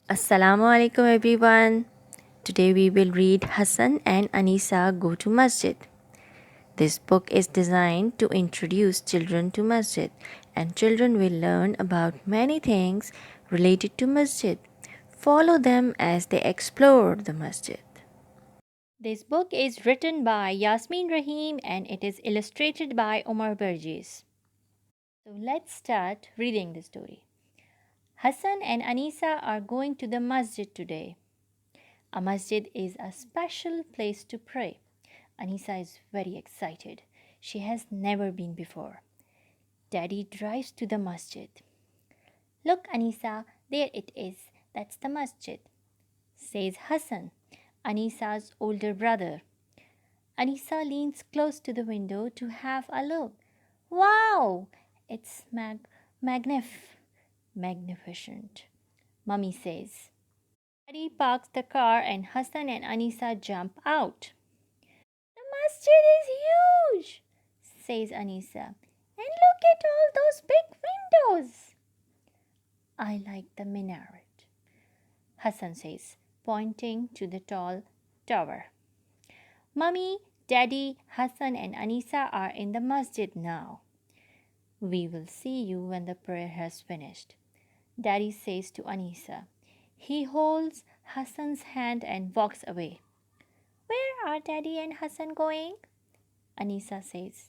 Assalamu alaikum everyone. Today we will read Hassan and Aneesa Go to Masjid. This book is designed to introduce children to Masjid, and children will learn about many things related to Masjid. Follow them as they explore the Masjid. This book is written by Yasmin Rahim and it is illustrated by Omar Burgess. So let's start reading the story. Hassan and Aneesa are going to the Masjid today. A masjid is a special place to pray. Anisa is very excited. She has never been before. Daddy drives to the masjid. Look, Anisa, there it is. That's the masjid, says Hassan, Anisa's older brother. Anisa leans close to the window to have a look. Wow! It's magnificent, Mummy says. Daddy parks the car and Hassan and Anisa jump out. The masjid is huge, says Anisa. And look at all those big windows. I like the minaret, Hassan says, pointing to the tall tower. Mummy, Daddy, Hassan, and Anisa are in the masjid now. We will see you when the prayer has finished, Daddy says to Anisa. He holds Hassan's hand and walks away. Where are Daddy and Hassan going? Anisa says.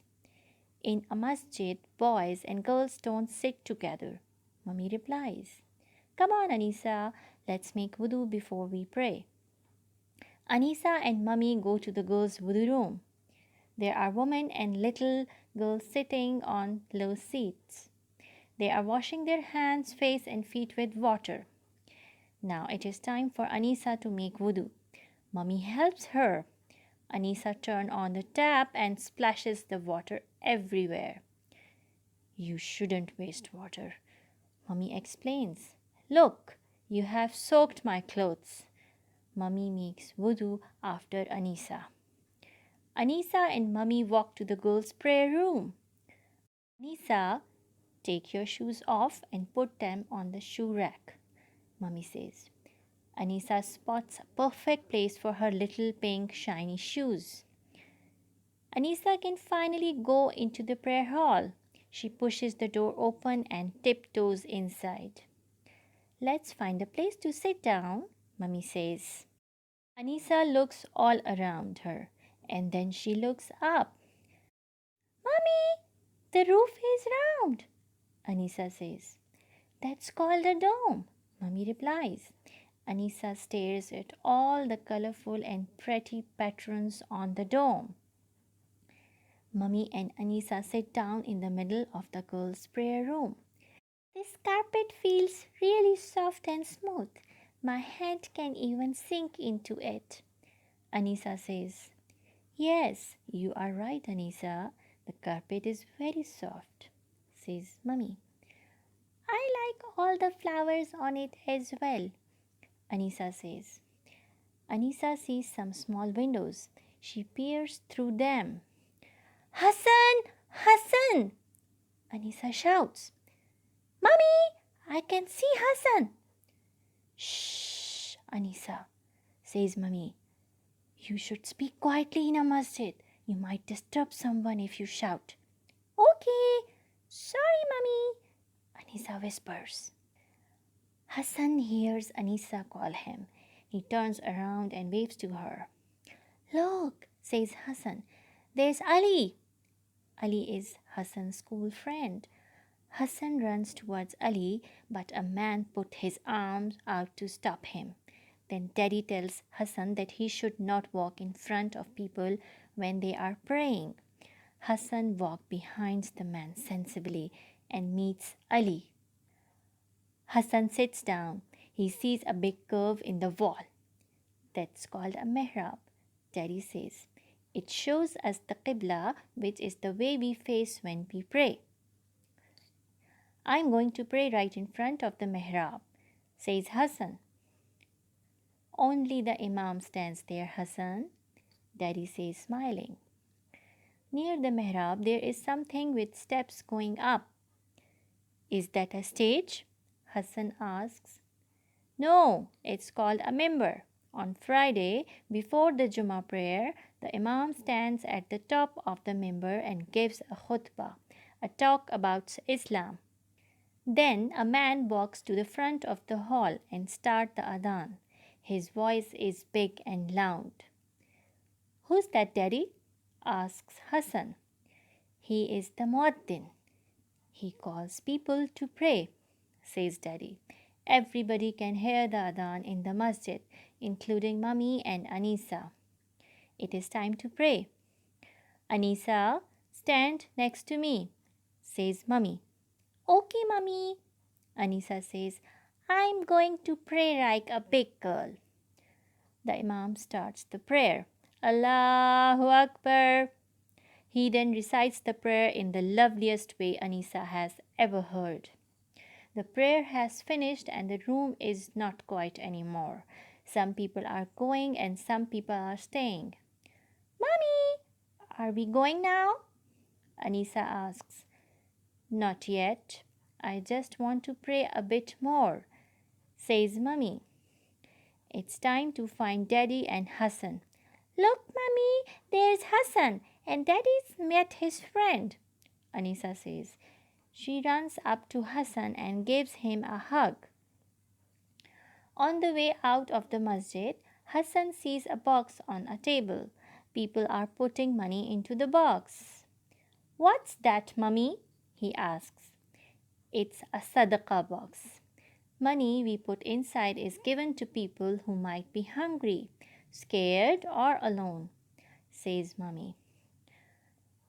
In a masjid, boys and girls don't sit together, Mummy replies. Come on, Anisa, let's make wudu before we pray. Anisa and Mummy go to the girls' wudu room. There are women and little girls sitting on low seats. They are washing their hands, face, and feet with water. Now it is time for Anisa to make wudu. Mummy helps her. Anisa turns on the tap and splashes the water everywhere. You shouldn't waste water, Mummy explains. Look, you have soaked my clothes. Mummy makes wudu after Anisa. Anisa and Mummy walk to the girls' prayer room. Anisa, take your shoes off and put them on the shoe rack, Mummy says. Anisa spots a perfect place for her little pink shiny shoes. Anisa can finally go into the prayer hall. She pushes the door open and tiptoes inside. Let's find a place to sit down, Mummy says. Anisa looks all around her and then she looks up. Mummy, the roof is round, Anisa says. That's called a dome, Mummy replies. Anisa stares at all the colorful and pretty patterns on the dome. Mummy and Anisa sit down in the middle of the girls' prayer room. This carpet feels really soft and smooth. My hand can even sink into it, Anisa says. Yes, you are right, Anisa. The carpet is very soft, says Mummy. I like all the flowers on it as well, Anisa says. Anisa sees some small windows. She peers through them. Hassan! Hassan! Anisa shouts. Mummy, I can see Hassan. Shh, Anisa, says Mummy. You should speak quietly in a masjid. You might disturb someone if you shout. Okay, sorry, Mummy, Anisa whispers. Hassan hears Anisa call him. He turns around and waves to her. Look, says Hassan, there's Ali. Ali is Hassan's school friend. Hassan runs towards Ali, but a man put his arms out to stop him. Then Daddy tells Hassan that he should not walk in front of people when they are praying. Hassan walks behind the man sensibly and meets Ali. Hassan sits down. He sees a big curve in the wall. That's called a mihrab, Daddy says. It shows us the Qibla, which is the way we face when we pray. I'm going to pray right in front of the mihrab, says Hassan. Only the Imam stands there, Hassan, Daddy says, smiling. Near the mihrab, there is something with steps going up. Is that a stage? Hassan asks. No, it's called a mimbar. On Friday, before the Jummah prayer, the Imam stands at the top of the mimbar and gives a khutbah, a talk about Islam. Then a man walks to the front of the hall and starts the adhan. His voice is big and loud. Who's that, Daddy? Asks Hassan. He is the muaddin. He calls people to pray, says Daddy. Everybody can hear the adhan in the masjid, including Mummy and Aneesa. It is time to pray. Aneesa, stand next to me, says Mummy. Okay, Mummy. Aneesa says, I'm going to pray like a big girl. The Imam starts the prayer. Allahu Akbar. He then recites the prayer in the loveliest way Aneesa has ever heard. The prayer has finished and the room is not quiet anymore. Some people are going and some people are staying. Mommy, are we going now? Aneesa asks. Not yet. I just want to pray a bit more, says Mummy. It's time to find Daddy and Hassan. Look, Mummy, there's Hassan and Daddy's met his friend, Aneesa says. She runs up to Hassan and gives him a hug. On the way out of the masjid, Hassan sees a box on a table. People are putting money into the box. What's that, Mummy? He asks. It's a sadaqah box. Money we put inside is given to people who might be hungry, scared, or alone, says Mummy.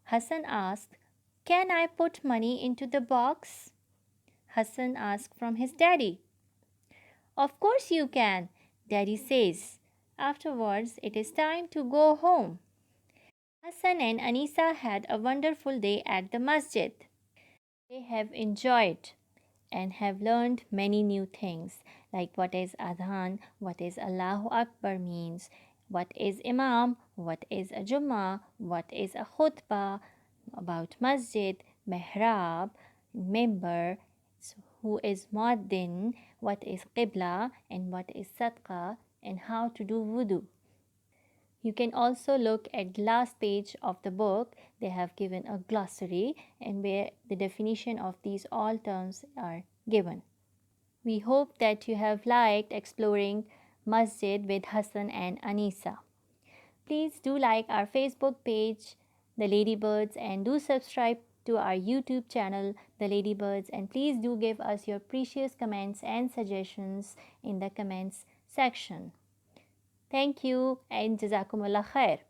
Hassan asked, Can I put money into the box? Hassan asked from his daddy. Of course you can, Daddy says. Afterwards, it is time to go home. Hassan and Aneesa had a wonderful day at the masjid. They have enjoyed and have learned many new things, like what is adhan, what is Allahu Akbar means, what is imam, what is a jummah, what is a khutbah, about masjid, mihrab, member, who is muaddin, what is qibla, and what is sadqa, and how to do wudu. You can also look at the last page of the book. They have given a glossary and where the definition of these all terms are given. We hope that you have liked exploring Masjid with Hassan and Aneesa. Please do like our Facebook page, The Ladybirds, and do subscribe to our YouTube channel, The Ladybirds, and please do give us your precious comments and suggestions in the comments section. Thank you and Jazakumullah khair.